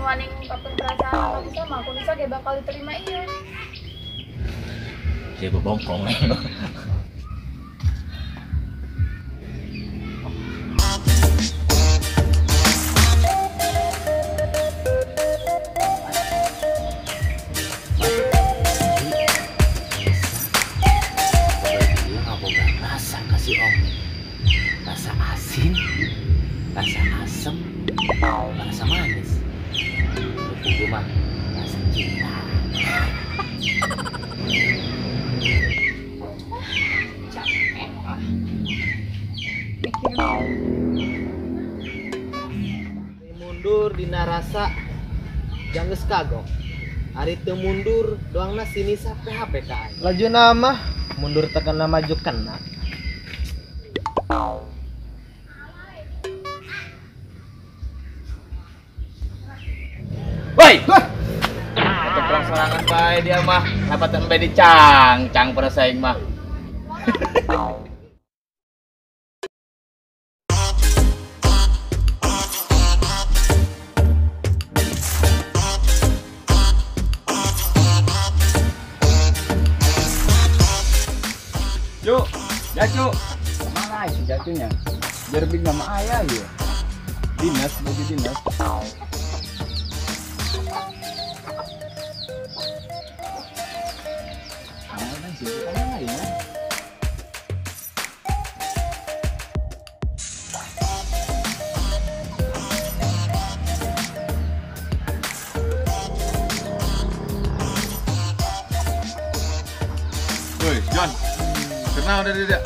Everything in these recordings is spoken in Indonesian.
wani ngungkapin perasaan Kak Nisa mah Kak Nisa gak bakal diterima iya. Dia bongkong. Rasa kasih om, rasa asin, rasa asem, rasa manis. Gue mah rasa cinta. Mundur dina rasa janggeus kagok. Ari teu mundur doangna si Nisa PHP ka aing. Laju nama mundur tekan nama maju kena. Woi. Itu perang sorangan bae dia mah. Napatan bae dicang pada saing mah. Cuk, ya cuk. Mana sih jatuhnya? Jerbing nama ayah ya. Dinas, baju dinas. Mana sih? Kamu lain ya? Woi, John. Kenal udah dia?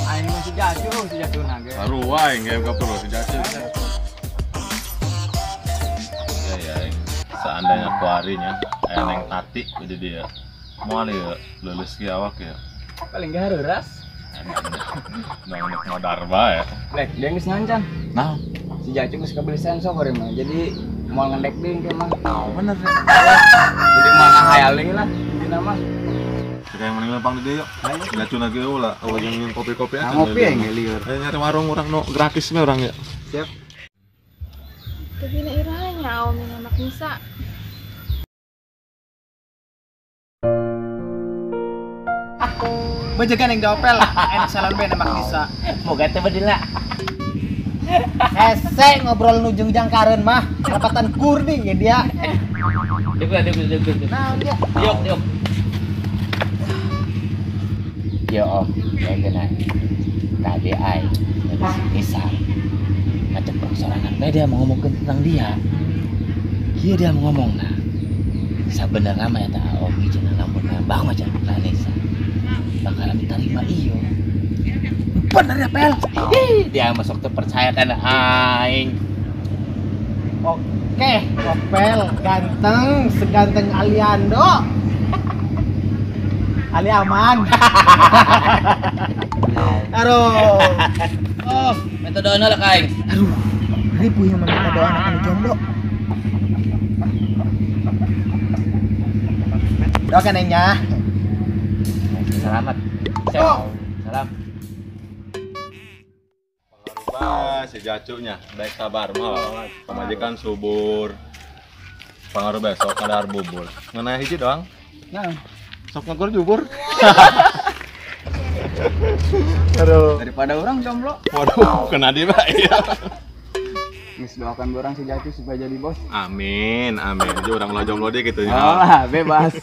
Aing masih jatuh naga. Baru wae nggak perlu si Jacu. Ya, seandainya aku harinya eneng tati jadi dia mau ya lulus ki awak ya. Paling gak harus. Nang modar bae. Lek, dia geus ngancan. Nah, Si Jacu geus kabeli sensor bari mah. Jadi moal ngendek deung ke mah. bener ya. Jadi moal ngahayaling lah dina mah. Kayak mending lempang di dia yuk. Jacu lagi lah. Awal yang kopi-kopi aja. Ngopi ya ngeliur. Ayo nyari warung orang no gratisnya orang ya. Siap. Tapi na iranya om yang anak Nisa. Bajakan yang dopel, enak salon ben emak Nisa. Moga teh bedila. Hese ngobrol nujung jangkareun mah, rapatan kurning ya dia. Dek. Nah, dia. Yuk. Yo om, yang kena tadi ai Nisa macam persoalan bae dia mau ngomongin tentang dia. Iya dia mau ngomong nah. Sebenarnya mah eta om jeung lamun nambah macam Nisa. Bakalan diterima iyo. Bener ya pel. Dia masuk tuh percaya kan aing. Oke, Opel ganteng, seganteng Aliando. Ali aman. Aduh. Oh, metodenya lah kain. Aduh. Ribu yang meminta doa anak jomblo. Doakan nengnya. Selamat. Oh. Salam. Pengaruh si Jacunya. Baik kabar mah. Pemajikan subur. Pengaruh besok ada bubur. Ngenai hiji doang. Nah, Sok ngegor jubur. aduh. Daripada orang jomblo, Waduh, kena dia Pak. Iya. mis doakan orang si Jacu supaya jadi bos. Amin. Jadi orang lo jomblo dia gitu ya. Oh, bebas.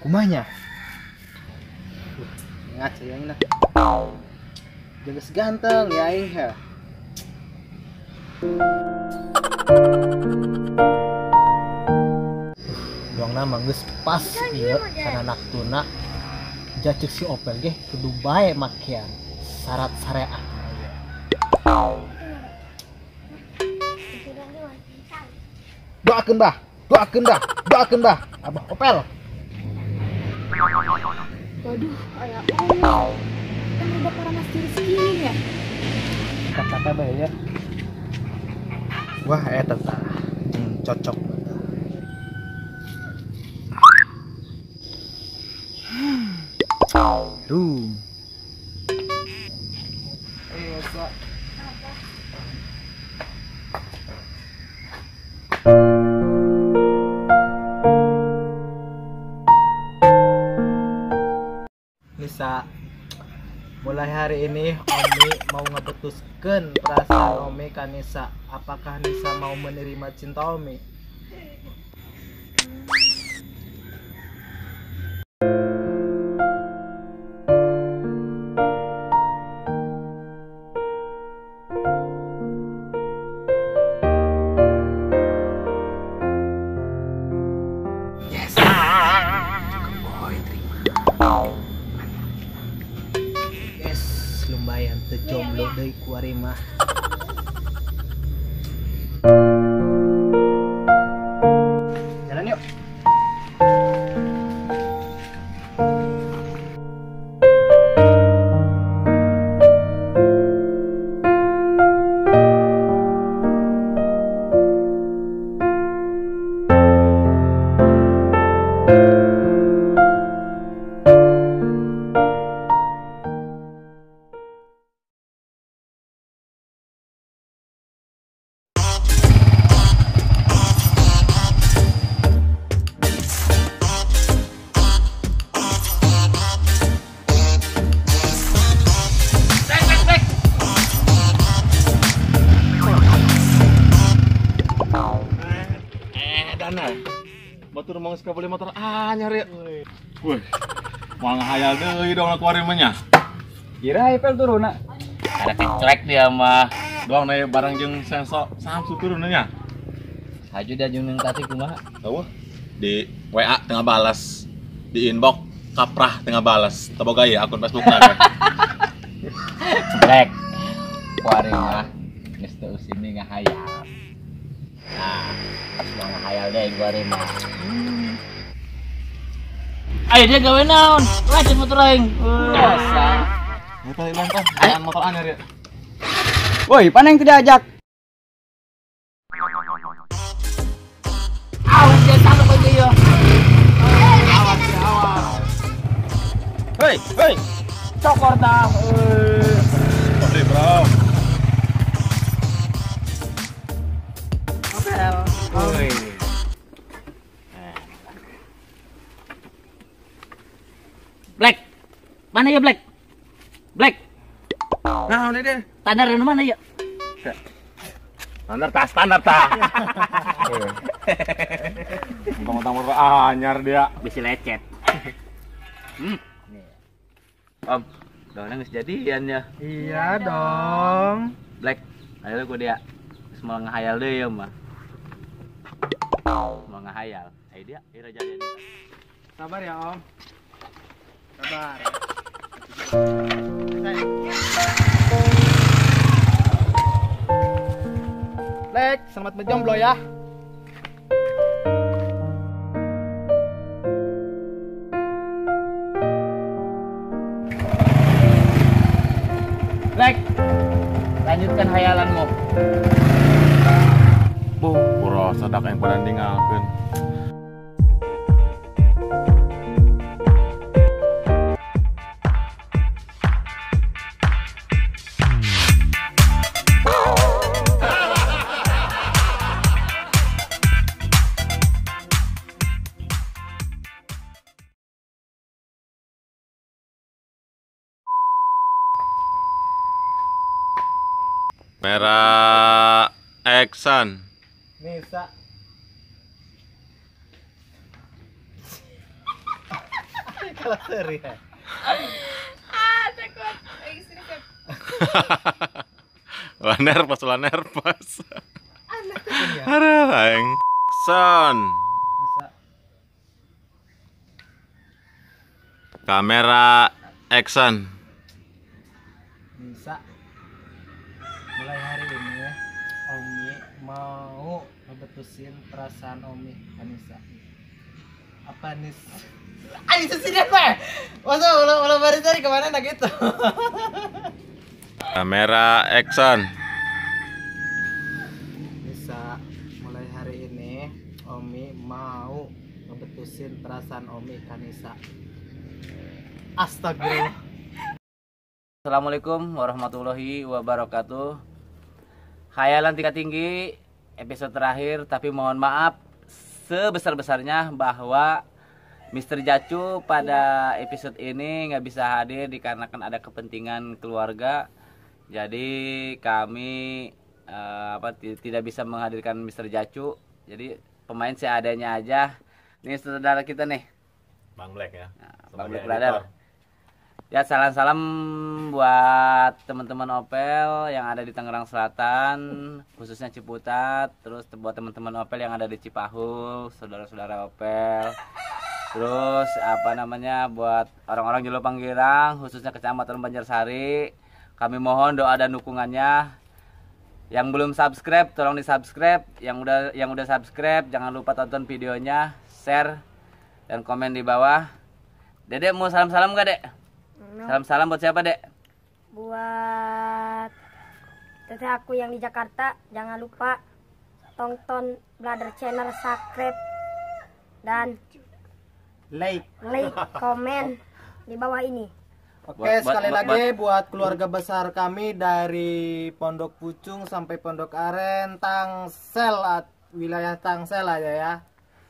Kumanya? Ingat sayang lah. Jaga seganteng ya aing ya. Doang nama geus pas ieu kana naktuna. Jacek si Opel ge kudu bae makian syarat syariat. Doakeun bah. Abah Opel. Waduh, ayah om. Kan udah panas diri segini ya. Kata-kata bae ya. Wah, eta tah. Cocok. Duh. Sa. Nisa, mulai hari ini Omi mau ngebetuskan perasaan Omi ke Nisa. Apakah Nisa mau menerima cinta Omi? Yes, lumayan terjomblo dari kuarima. Jalan yuk. Dana. Batur mau sekali motor anyar ya. Wih. Mau ngahayal deui dong akuarium nya. Kira Eiffel turun nak. Ada kecelek dia mah. Doang na barang jeung sensor Samsu turun nya. Haju dia jeung tadi kumaha? Tahu? Di WA tengah balas. Di inbox kaprah tengah balas. Teboga ya akun Facebook na. Black. Kuari mah geus teu usini ngahayal. Nah, mau ngahayal deh kuari mah. Ayo dia gawe naon? Lanjut motor aing. Biasa. Eta ilang tah, jangan motor anyar ya. Woi, mana yang tidak ajak? Awas dia saluk aja yo. Hei, hei. Cokor dah. Sorry, bro. Woi. Black. Mana ya Black? Black. Nah, udah deh. Standar di mana ya? Standar tah. Tentang motor anyar dia. Bisa lecet. Om, doangnya geus jadian ya. Iya dong. Black, ayo gua dia. Semua ngahayal deh ya mah. Semua ngahayal. Ayo dia, ira jadian. Sabar ya Om. Sabar. Lek, selamat berjomblo ya. Black, lanjutkan hayalanmu. Pura sadak yang pada ninggalkeun. Merah Eksan. Nisa. Kalau seri ya. Takut. Serius. Lah nervous. Anak ya. Aduh, aing. Son. Nisa. Kamera Eksan. Nisa. Mulai hari ini Omi mau ngebetusin perasaan Omi ke Nisa. Apa Nis? Ayo sini apa? Masa ulah baris tadi kemana nak gitu? Kamera Eksan. Nisa, mulai hari ini Omi mau ngebetusin perasaan Omi ke Nisa. Astagfirullah. Assalamualaikum warahmatullahi wabarakatuh. Khayalan tingkat tinggi episode terakhir, tapi mohon maaf sebesar-besarnya bahwa Mr. Jacu pada episode ini nggak bisa hadir dikarenakan ada kepentingan keluarga. Jadi kami tidak bisa menghadirkan Mr. Jacu. Jadi pemain seadanya aja. Ini saudara kita nih, Bang Black ya. Bang Sebagai Black Brother. editor. Ya, salam-salam buat teman-teman Opel yang ada di Tangerang Selatan, khususnya Ciputat. Terus buat teman-teman Opel yang ada di Cipahu, saudara-saudara Opel. Terus buat orang-orang Jolo Panggirang, khususnya Kecamatan Banjarsari. Kami mohon doa dan dukungannya. Yang belum subscribe tolong di-subscribe. Yang udah subscribe jangan lupa tonton videonya, share dan komen di bawah. Dedek mau salam-salam gak, Dek? Salam-salam buat siapa, Dek? Buat teteh aku yang di Jakarta, jangan lupa tonton Brother Channel, subscribe dan Like. komen di bawah ini. Oke, sekali lagi buat keluarga besar kami dari Pondok Pucung sampai Pondok Aren, Tangsel, wilayah Tangsel aja ya.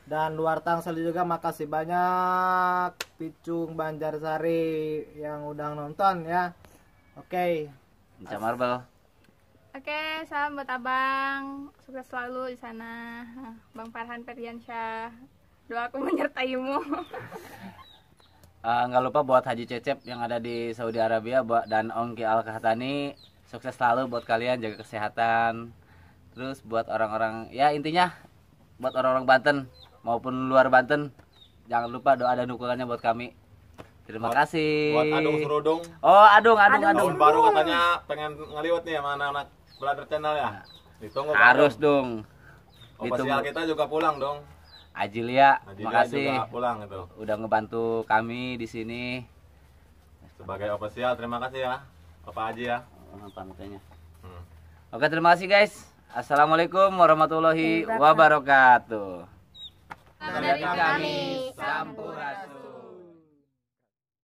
Dan luar Tangsel juga makasih banyak Picung Banjarsari yang udah nonton ya. Oke. Encah Marbel. Oke, salam buat abang, sukses selalu di sana. Bang Farhan Ferdiansyah, doaku menyertaimu. Nggak lupa buat Haji Cecep yang ada di Saudi Arabia dan Ongki Al-Kahtani, sukses selalu buat kalian, jaga kesehatan. Terus buat orang-orang, ya intinya buat orang-orang Banten maupun luar Banten, jangan lupa doa dan dukungannya buat kami. Terima kasih. Buat Adung Serudung. Oh, Adung. Tahun baru katanya pengen ngeliwat nih sama anak-anak Brother Channel ya. Ditunggu Bang Harus Adung. dong. Ofisial kita juga pulang dong. Ajilia, Ajilia makasih juga pulang itu. udah ngebantu kami di sini. Sebagai ofisial terima kasih ya. Bapak Haji ya. Panutannya. Hmm. Oke, terima kasih guys. Assalamualaikum warahmatullahi wabarakatuh. Dari kami, Sampurasun.